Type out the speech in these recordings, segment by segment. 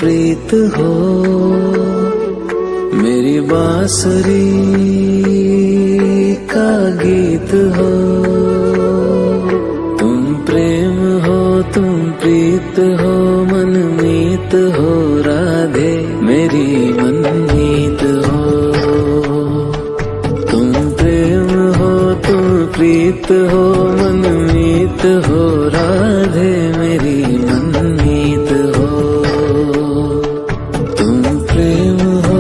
प्रीत हो, मेरी बांसुरी का गीत हो। तुम प्रेम हो, तुम प्रीत हो, मनमीत हो राधे मेरी मनमीत हो। तुम प्रेम हो, तुम प्रीत हो, मनमीत हो राधे मेरी मनमीत हो। तुम प्रेम हो,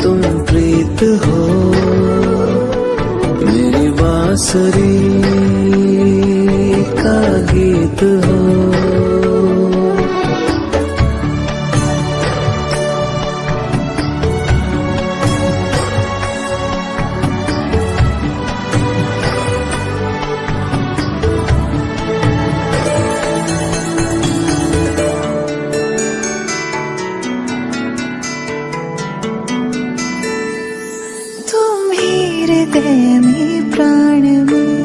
तुम प्रीत हो, मेरी बांसुरी का गीत हो। हृदय में प्राण में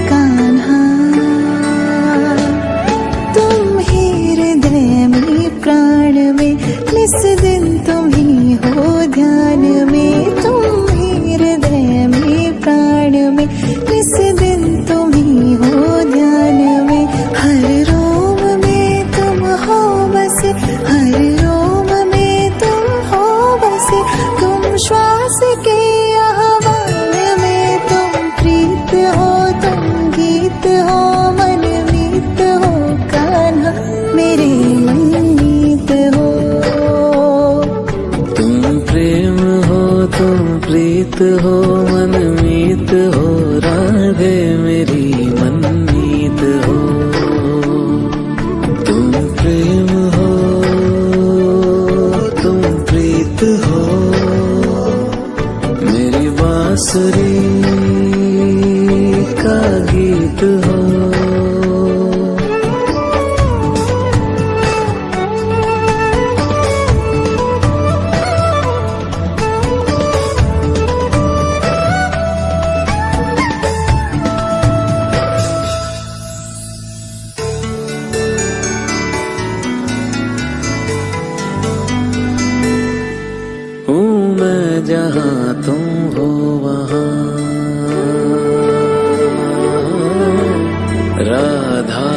कान्हा, तुम ही हृदय में प्राण में, निस दिन तुम ही हो ध्यान में। तुम ही हृदय में प्राण में, निस दिन तुम ही हो ध्यान में। हर रोम में तुम हो बसे, हर रोम में तुम हो बसे। तुम श्वास के आह्वान में, तुम प्रीत हो, तुम गीत हो, मनमीत हो कान्हा मेरे मनमीत हो। तुम प्रेम हो, तुम प्रीत हो, मनमीत हो राधे मेरी मनमीत हो। तुम प्रेम हो, तुम प्रीत हो, मेरी बांसुरी का गीत हो। हूँ मैं जहाँ तुम हो वहाँ राधा,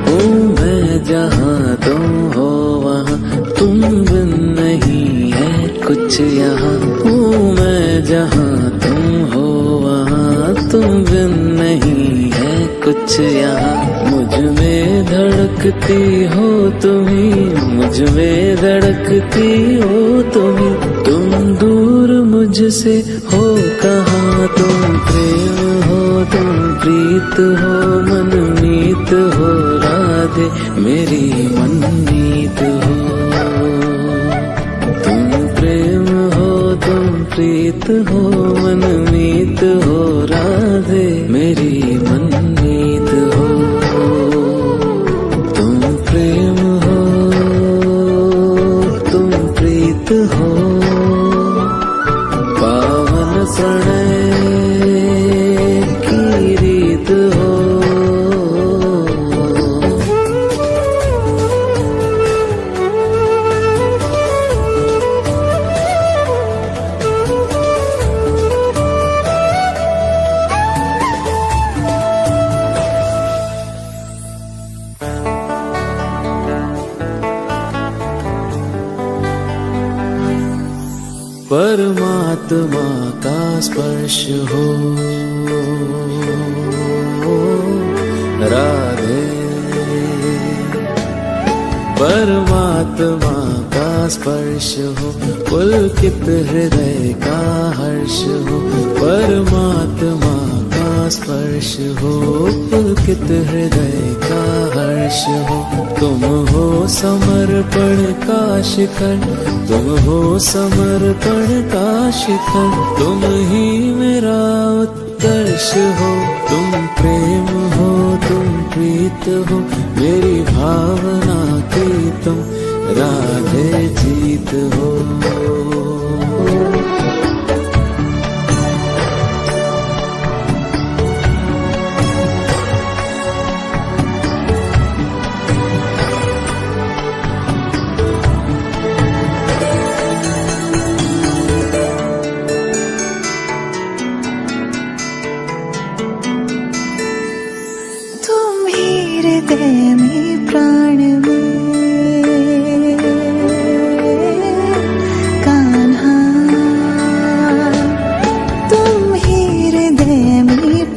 हूँ मैं जहाँ तुम हो वहाँ, तुम बिन नहीं है कुछ यहाँ। हूँ मैं जहाँ तुम हो वहाँ, तुम बिन नहीं है कुछ यहाँ। मुझ में धड़कती हो तुम्ही, मुझ में धड़कती हो तुम्ही। तुम दूर मुझसे हो कहाँ, तुम प्रेम हो, तुम प्रीत हो, मनमीत हो राधे मेरी मनमीत हो। तुम प्रेम हो, तुम प्रीत हो, मनमीत हो राधे मेरी मनमीत हो। तुम प्रेम हो, तुम प्रीत हो, पावन प्रणय की रीत हो। परमात्मा का स्पर्श हो राधे, परमात्मा का स्पर्श हो, पुलकित हृदय का हर्ष हो। परमात्मा का स्पर्श हो, पुलकित हृदय का हर्ष हो। तुम हो समर्पण का शिखर, तुम हो समर्पण का शिखर। तुम ही मेरा उत्कर्ष हो, तुम प्रेम हो, तुम प्रीत हो, मेरी भावना की तुम राधे जीत हो।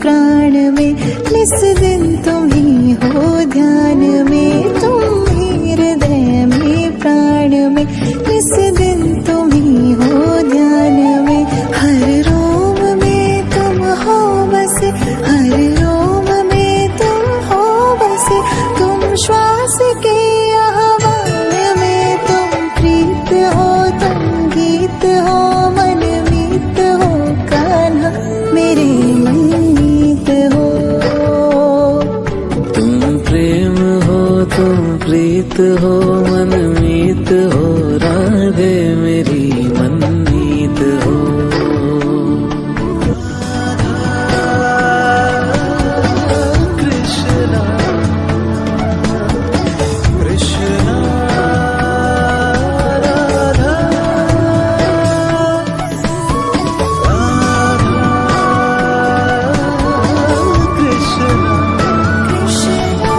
प्राण में, निस दिन तुम ही हो ध्यान में। तुम ही हृदय में प्राण में, निस दिन तुम ही हो ध्यान में। हर रोम में तुम हो बसे, हर रोम में तुम हो बसे। तुम श्वास के आह्वान में, तुम प्रीत हो, तुम गीत हो, मनमीत हो कान्हा मेरे मनमीत हो। तुम प्रेम हो, तुम प्रीत हो, मनमीत हो, राधे मेरी मनमीत हो। कृष्णा कृष्णा राधा कृष्णा कृष्णा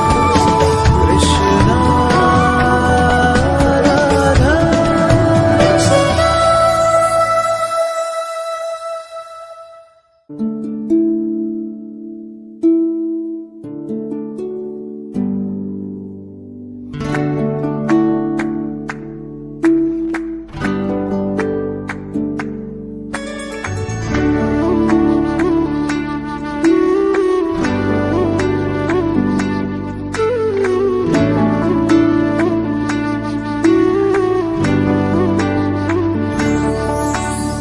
राधा।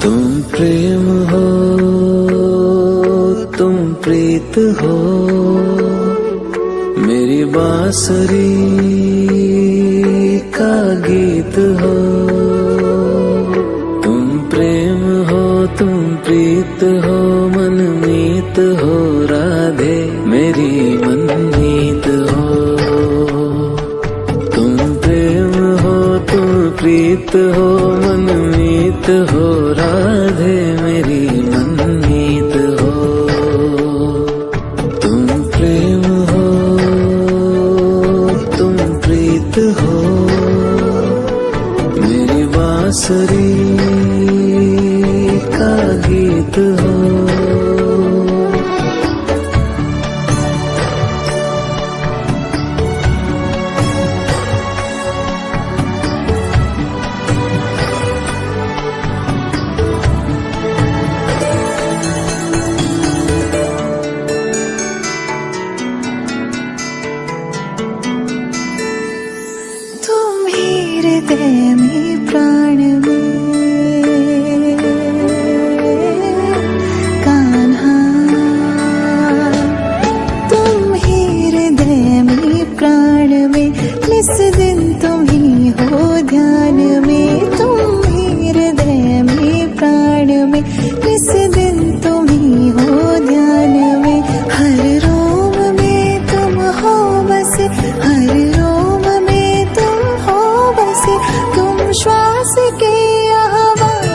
तुम प्रेम हो, तुम प्रीत हो, मेरी बांसुरी का गीत हो। तुम प्रेम हो, तुम प्रीत हो, मनमीत हो, राधे मेरी मनमीत हो। तुम प्रेम हो, तुम प्रीत हो, मनमीत हो, राधे मेरी मनमीत हो। तुम प्रेम हो, तुम प्रीत हो, मेरी बांसुरी का गीत हो। तुम ही हृदय में प्राण में कान्हा। तुम ही हृदय में प्राण में, निस दिन तुम ही हो ध्यान में। तुम ही हृदय में प्राण में, निस दिन तुम ही हो ध्यान में। हर रोम में तुम हो बसे, हर रोम में तुम हो बसे। तुम श्वास के आह्वान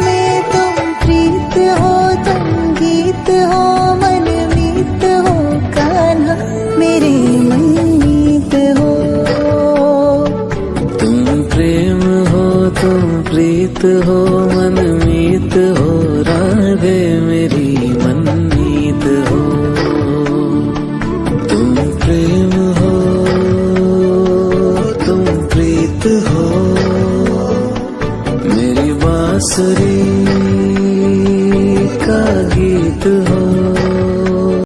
में, तुम प्रीत हो, तुम गीत हो, मनमीत हो कान्हा मेरे मनमीत हो। तुम प्रेम हो, तुम प्रीत हो,